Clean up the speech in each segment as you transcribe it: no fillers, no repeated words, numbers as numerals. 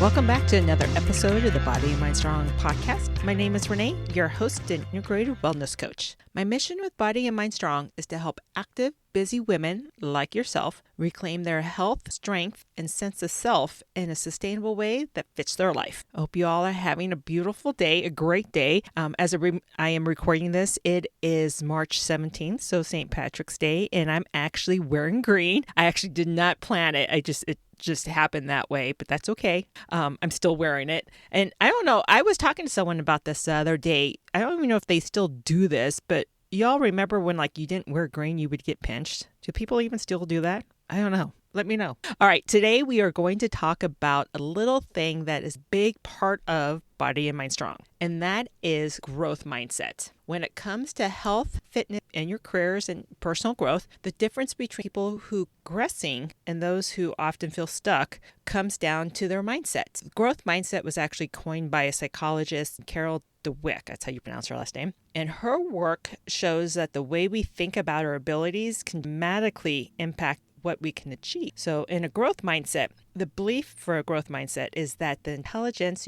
Welcome back to another episode of the Body and Mind Strong podcast. My name is Renee, your host and integrated wellness coach. My mission with Body and Mind Strong is to help active, busy women like yourself reclaim their health, strength, and sense of self in a sustainable way that fits their life. I hope you all are having a beautiful day, a great day. I am recording this, it is March 17th, so St. Patrick's Day, and I'm actually wearing green. I actually did not plan it. It just happened that way, but that's okay. I'm still wearing it. And I don't know, I was talking to someone about this the other day. I don't even know if they still do this, but y'all remember when you didn't wear green, you would get pinched? Do people even still do that? I don't know. Let me know. All right, today we are going to talk about a little thing that is a big part of Body and Mind Strong, and that is growth mindset. When it comes to health, fitness, and your careers and personal growth, the difference between people who are progressing and those who often feel stuck comes down to their mindset. The growth mindset was actually coined by a psychologist, Carol DeWick, that's how you pronounce her last name. And her work shows that the way we think about our abilities can dramatically impact what we can achieve. So in a growth mindset, the belief for a growth mindset is that the intelligence,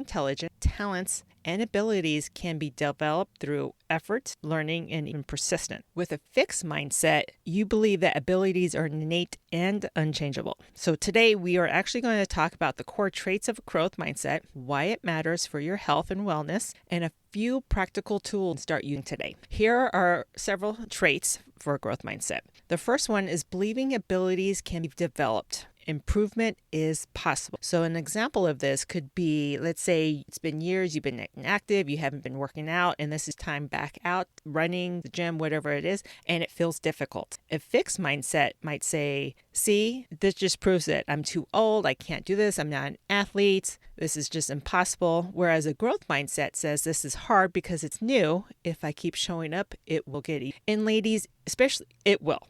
talents, and abilities can be developed through effort, learning, and even persistence. With a fixed mindset, you believe that abilities are innate and unchangeable. So today we are actually going to talk about the core traits of a growth mindset, why it matters for your health and wellness, and a few practical tools to start using today. Here are several traits for a growth mindset. The first one is believing abilities can be developed. Improvement is possible. So an example of this could be, let's say it's been years, you've been inactive, you haven't been working out, and this is time back out, running, the gym, whatever it is, and it feels difficult. A fixed mindset might say, see, this just proves it. I'm too old, I can't do this, I'm not an athlete, this is just impossible. Whereas a growth mindset says this is hard because it's new. If I keep showing up, it will get easier. And ladies, especially, it will.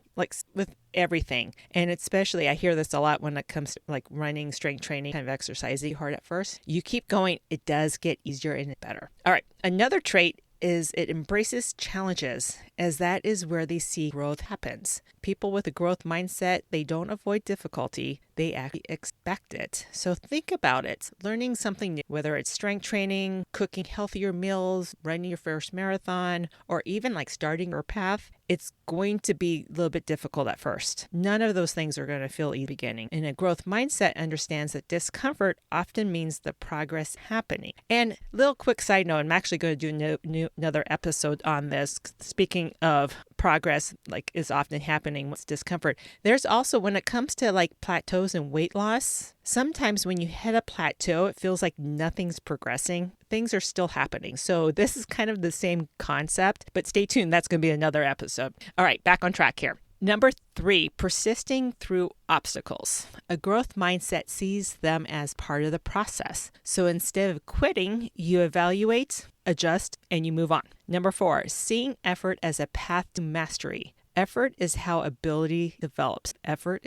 With everything. And especially, I hear this a lot when it comes to running, strength training, kind of exercising hard at first. You keep going, it does get easier and better. All right. Another trait is it embraces challenges, as that is where they see growth happens. People with a growth mindset, they don't avoid difficulty, they actually expect it. So think about it. Learning something new, whether it's strength training, cooking healthier meals, running your first marathon, or even starting your path, it's going to be a little bit difficult at first. None of those things are going to feel easy at the beginning. And a growth mindset understands that discomfort often means the progress happening. And little quick side note, I'm actually going to do another episode on this. Speaking of progress, is often happening with discomfort. There's also, when it comes to plateaus and weight loss, sometimes when you hit a plateau, it feels like nothing's progressing. Things are still happening. So this is kind of the same concept, but stay tuned. That's going to be another episode. All right, back on track here. Number 3, persisting through obstacles. A growth mindset sees them as part of the process. So instead of quitting, you evaluate, adjust, and you move on. Number 4, seeing effort as a path to mastery. Effort is how ability develops. Effort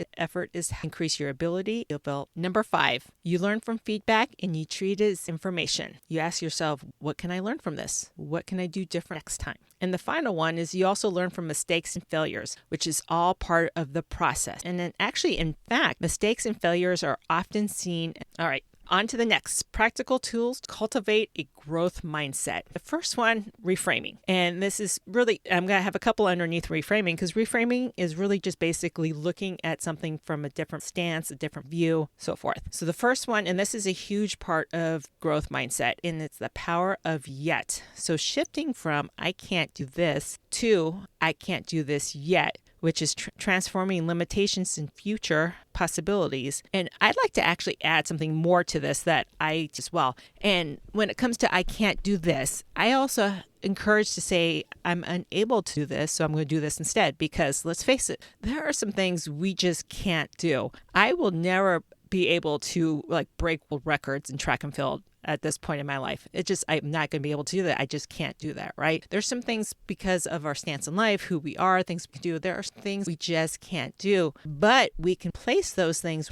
is how you increase your ability to develop. Number 5, you learn from feedback and you treat it as information. You ask yourself, what can I learn from this? What can I do different next time? And the final one is you also learn from mistakes and failures, which is all part of the process. And then actually, in fact, mistakes and failures are often seen. All right. On to the next, practical tools to cultivate a growth mindset. The first one, reframing. And this is really, I'm going to have a couple underneath reframing, because reframing is really just basically looking at something from a different stance, a different view, so forth. So the first one, and this is a huge part of growth mindset, and it's the power of yet. So shifting from I can't do this to I can't do this yet, which is transforming limitations in future possibilities. And I'd like to actually add something more to this that I as well. And when it comes to I can't do this, I also encourage to say I'm unable to do this, so I'm going to do this instead. Because let's face it, there are some things we just can't do. I will never be able to break world records in track and field at this point in my life. I'm not going to be able to do that. I just can't do that, right? There's some things because of our stance in life, who we are, things we do. There are things we just can't do, but we can place those things.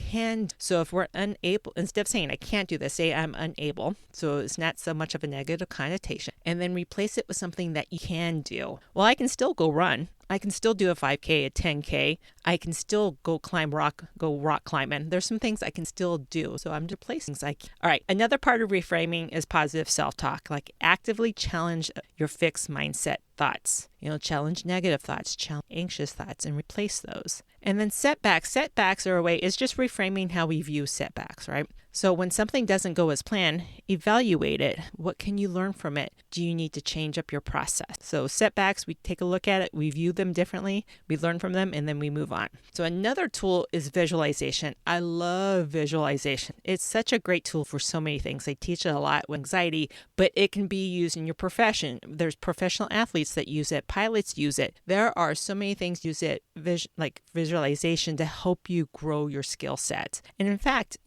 So if we're unable, instead of saying I can't do this, say I'm unable. So it's not so much of a negative connotation, and then replace it with something that you can do. Well, I can still go run. I can still do a 5K, a 10K. I can still go rock climbing. There's some things I can still do. So I'm replacing things. All right. Another part of reframing is positive self-talk, like actively challenge your fixed mindset thoughts. Challenge negative thoughts, challenge anxious thoughts, and replace those. And then setbacks. Setbacks are a way, it's just reframing how we view setbacks, right? So when something doesn't go as planned, evaluate it. What can you learn from it? Do you need to change up your process? So setbacks, we take a look at it, we view them differently, we learn from them, and then we move on. So another tool is visualization. I love visualization. It's such a great tool for so many things. I teach it a lot with anxiety, but it can be used in your profession. There's professional athletes that use it. Pilots use it. There are so many things use it, like visualization, to help you grow your skill set. And in fact,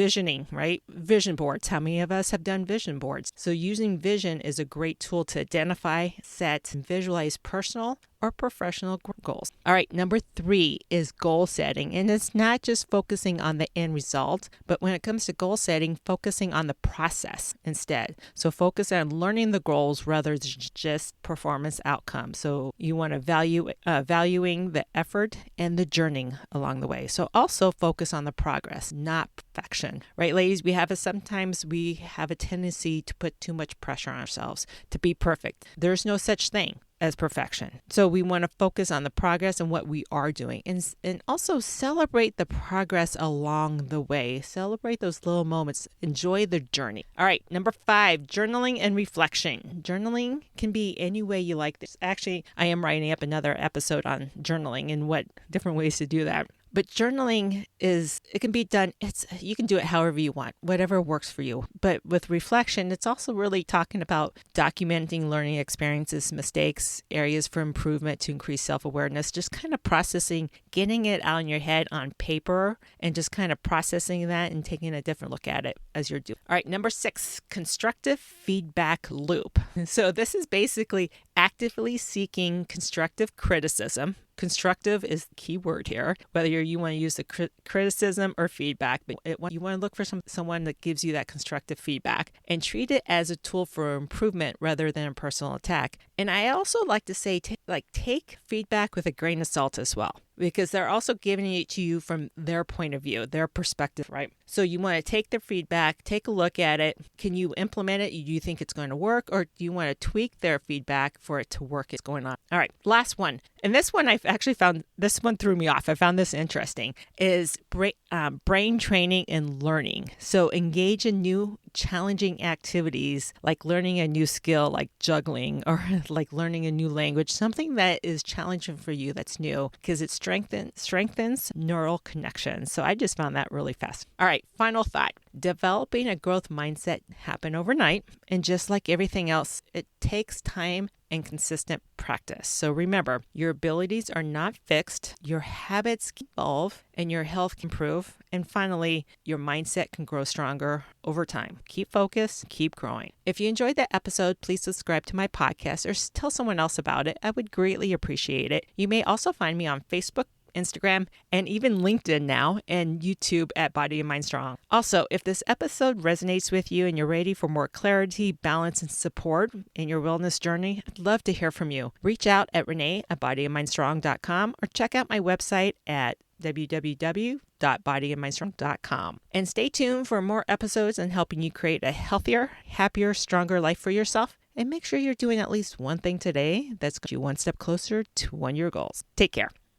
visioning, right? Vision boards. How many of us have done vision boards? So using vision is a great tool to identify, set, and visualize personal or professional goals. All right, number 3 is goal setting. And it's not just focusing on the end result, but when it comes to goal setting, focusing on the process instead. So focus on learning the goals rather than just performance outcomes. So you want to valuing the effort and the journey along the way. So also focus on the progress, not perfection. Right, ladies? Sometimes we have a tendency to put too much pressure on ourselves to be perfect. There's no such thing as perfection. So we want to focus on the progress and what we are doing, and also celebrate the progress along the way. Celebrate those little moments. Enjoy the journey. All right, number 5, journaling and reflection. Journaling can be any way you like this. Actually, I am writing up another episode on journaling and what different ways to do that. But journaling it can be done, you can do it however you want, whatever works for you. But with reflection, it's also really talking about documenting learning experiences, mistakes, areas for improvement to increase self-awareness, just kind of processing, getting it out in your head on paper and just kind of processing that and taking a different look at it as you're doing. All right, number 6, constructive feedback loop. So this is basically actively seeking constructive criticism. Constructive is the key word here, whether you want to use the criticism or feedback, but you want to look for someone that gives you that constructive feedback and treat it as a tool for improvement rather than a personal attack. And I also like to say, take feedback with a grain of salt as well, because they're also giving it to you from their point of view, their perspective, right? So you want to take their feedback, take a look at it. Can you implement it? Do you think it's going to work? Or do you want to tweak their feedback for it to work? It's going on. All right, last one. And this one, I've actually found, this one threw me off. I found this interesting, is brain training and learning. So engage in new challenging activities like learning a new skill like juggling, or like learning a new language, something that is challenging for you that's new, because it strengthens neural connections. So I just found that really fast. All right, final thought. Developing a growth mindset happen overnight, and just like everything else, it takes time and consistent practice. So remember, your abilities are not fixed, your habits can evolve, and your health can improve. And finally, your mindset can grow stronger over time. Keep focused, keep growing. If you enjoyed that episode, please subscribe to my podcast or tell someone else about it. I would greatly appreciate it. You may also find me on Facebook, Instagram, and even LinkedIn now, and YouTube at Body and Mind Strong. Also, if this episode resonates with you and you're ready for more clarity, balance, and support in your wellness journey, I'd love to hear from you. Reach out at Renee@bodyandmindstrong.com or check out my website at www.bodyandmindstrong.com. And stay tuned for more episodes on helping you create a healthier, happier, stronger life for yourself. And make sure you're doing at least one thing today that's got you one step closer to one of your goals. Take care.